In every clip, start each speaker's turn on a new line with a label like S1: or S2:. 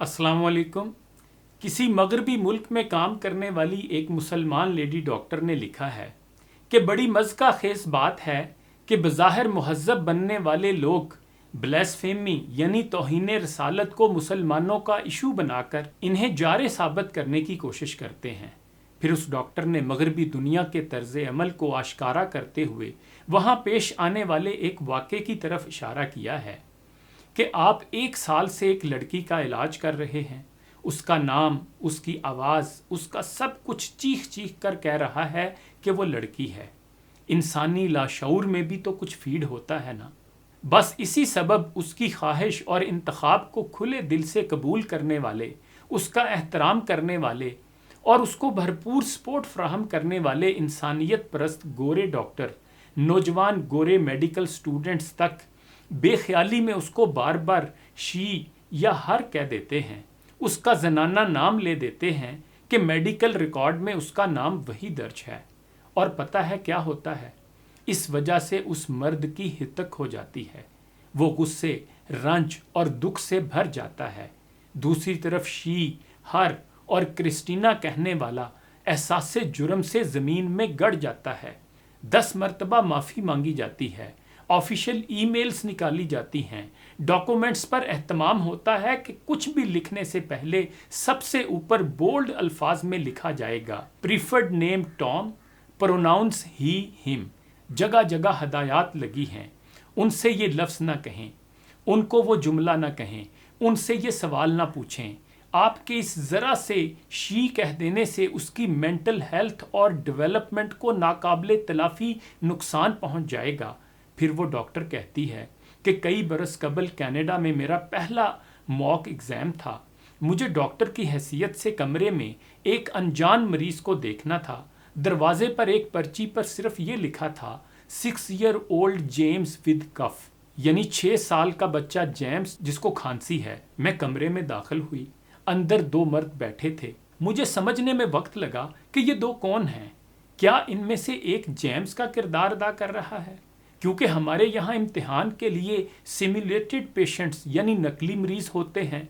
S1: अस्सलाम वालेकुम। किसी मगरबी मुल्क में काम करने वाली एक मुसलमान लेडी डॉक्टर ने लिखा है कि बड़ी मज़का खेज बात है कि बज़ाहिर मुहज़्ज़ब बनने वाले लोग ब्लेसफेमी यानी तौहीन रसालत को मुसलमानों का इशू बनाकर इन्हें जारे साबित करने की कोशिश करते हैं। फिर उस डॉक्टर ने मगरबी दुनिया के तर्ज अमल को आश्कारा करते हुए वहाँ पेश आने वाले एक वाक़े की तरफ इशारा किया है कि आप 1 साल से एक लड़की का इलाज कर रहे हैं। उसका नाम, उसकी आवाज़, उसका सब कुछ चीख चीख कर कह रहा है कि वो लड़की है। इंसानी लाशऊर में भी तो कुछ फीड होता है ना। बस इसी सबब उसकी ख्वाहिश और इंतखाब को खुले दिल से कबूल करने वाले, उसका एहतराम करने वाले और उसको भरपूर सपोर्ट फ्राहम करने वाले इंसानियत परस्त गोरे डॉक्टर, नौजवान गोरे मेडिकल स्टूडेंट्स तक बेख्याली में उसको बार बार शी या हर कह देते हैं। उसका जनाना नाम ले देते हैं कि मेडिकल रिकॉर्ड में उसका नाम वही दर्ज है। और पता है क्या होता है? इस वजह से उस मर्द की हितक हो जाती है। वो गुस्से, रंज और दुख से भर जाता है। दूसरी तरफ शी, हर और क्रिस्टीना कहने वाला एहसास जुर्म से ज़मीन में गड़ जाता है। 10 मरतबा माफ़ी मांगी जाती है, ऑफिशियल ईमेल्स निकाली जाती हैं, डॉक्यूमेंट्स पर एहतमाम होता है कि कुछ भी लिखने से पहले सबसे ऊपर बोल्ड अल्फाज में लिखा जाएगा प्रीफर्ड नेम टॉम, प्रोनाउंस ही हिम। जगह जगह हदायत लगी हैं, उनसे ये लफ्ज़ ना कहें, उनको वो जुमला ना कहें, उनसे ये सवाल ना पूछें। आपके इस ज़रा से शी कह देने से उसकी मेंटल हेल्थ और डेवलपमेंट को नाकाबिले तलाफ़ी नुकसान पहुंच जाएगा। फिर वो डॉक्टर कहती है कि कई बरस कबल कनाडा में मेरा पहला मॉक एग्ज़ाम था। मुझे डॉक्टर की हैसियत से कमरे में एक अनजान मरीज़ को देखना था। दरवाजे पर एक पर्ची पर सिर्फ ये लिखा था 6 ईयर ओल्ड जेम्स विद कफ, यानी 6 साल का बच्चा जेम्स जिसको खांसी है। मैं कमरे में दाखिल हुई। अंदर 2 मर्द बैठे थे। मुझे समझने में वक्त लगा कि ये 2 कौन हैं। क्या इनमें से एक जेम्स का किरदार अदा कर रहा है? क्योंकि हमारे यहाँ इम्तिहान के लिए सिमुलेटेड पेशेंट्स यानी नकली मरीज होते हैं।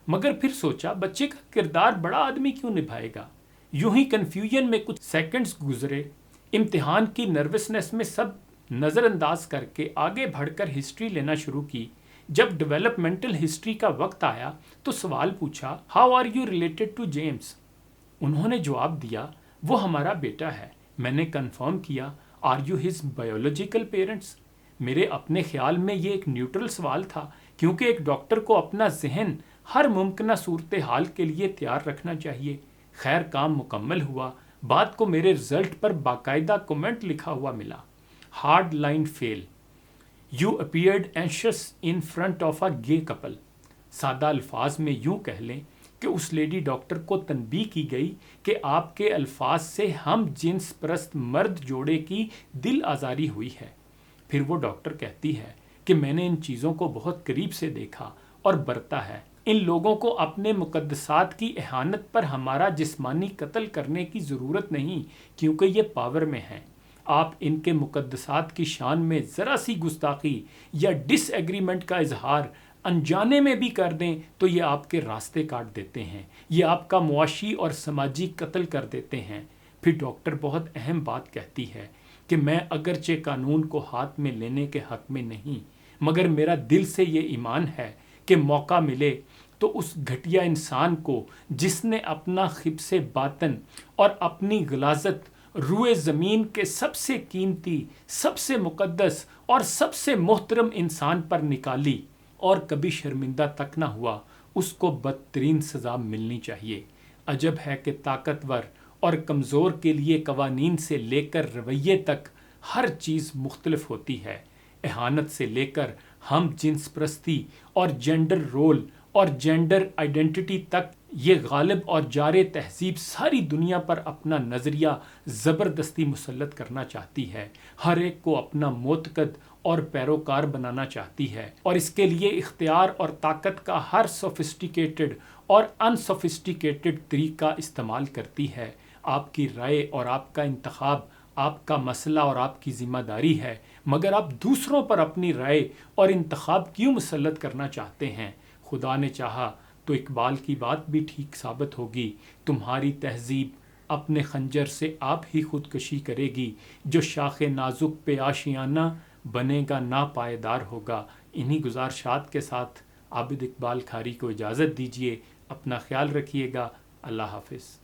S1: मगर फिर सोचा बच्चे का किरदार बड़ा आदमी क्यों निभाएगा। यूं ही कन्फ्यूजन में कुछ सेकंड्स गुजरे। इम्तिहान की नर्वसनेस में सब नज़रअंदाज करके आगे बढ़कर हिस्ट्री लेना शुरू की। जब डेवलपमेंटल हिस्ट्री का वक्त आया तो सवाल पूछा, how are you related to James? उन्होंने जवाब दिया, वो हमारा बेटा है। मैंने कंफर्म किया, are you his biological parents? मेरे अपने ख्याल में ये एक न्यूट्रल सवाल था, क्योंकि एक डॉक्टर को अपना जहन हर मुमकिन सूरत हाल के लिए तैयार रखना चाहिए। खैर, काम मुकम्मल हुआ। बात को मेरे रिजल्ट पर बाकायदा कमेंट लिखा हुआ मिला, hard line fail, you appeared anxious in front of a gay couple. सादा अल्फाज में यूं कह लें कि उस लेडी डॉक्टर को तनबीह की गई कि आपके अल्फाज से हम जिन्स परस्त मर्द जोड़े की दिल आज़ारी हुई है। फिर वो डॉक्टर कहती है कि मैंने इन चीज़ों को बहुत करीब से देखा और बरता है। इन लोगों को अपने मुकद्दसात की एहानत पर हमारा जिस्मानी कत्ल करने की ज़रूरत नहीं, क्योंकि ये पावर में हैं। आप इनके मुकद्दसात की शान में ज़रा सी गुस्ताखी या डिसएग्रीमेंट का इजहार अनजाने में भी कर दें तो ये आपके रास्ते काट देते हैं, ये आपका मुआशी और समाजी कत्ल कर देते हैं। फिर डॉक्टर बहुत अहम बात कहती है कि मैं अगरचे कानून को हाथ में लेने के हक में नहीं, मगर मेरा दिल से ये ईमान है कि मौका मिले तो उस घटिया इंसान को जिसने अपना खिब्से बातन और अपनी गलाजत रूए ज़मीन के सबसे कीमती, सबसे मुकद्दस और सबसे मोहतरम इंसान पर निकाली और कभी शर्मिंदा तक ना हुआ, उसको बदतरीन सज़ा मिलनी चाहिए। अजब है कि ताकतवर और कमज़ोर के लिए कवानीन से लेकर रवैये तक हर चीज़ मुख्तलिफ होती है। एहानत से लेकर हम जिन्स प्रस्ती और जेंडर रोल और जेंडर आइडेंटिटी तक ये गालिब और जारे तहजीब सारी दुनिया पर अपना नज़रिया ज़बरदस्ती मुसल्लत करना चाहती है। हर एक को अपना मोतकद और पैरोकार बनाना चाहती है, और इसके लिए इख्तियार और ताकत का हर सोफिस्टिकेटेड और अनसोफिस्टिकेटेड तरीका इस्तेमाल करती है। आपकी राय और आपका इंतखाब आपका मसला और आपकी ज़िम्मेदारी है, मगर आप दूसरों पर अपनी राय और इंतखाब क्यों मुसल्लत करना चाहते हैं? खुदा ने चाहा تو اقبال کی بات بھی ٹھیک ثابت ہوگی، تمہاری تہذیب اپنے خنجر سے آپ ہی خودکشی کرے گی، جو شاخ نازک پہ آشیانہ بنے گا ناپائیدار ہوگا۔ انہی گزارشات کے ساتھ عابد اقبال کھاری کو اجازت دیجیے، اپنا خیال رکھیے گا، اللہ حافظ۔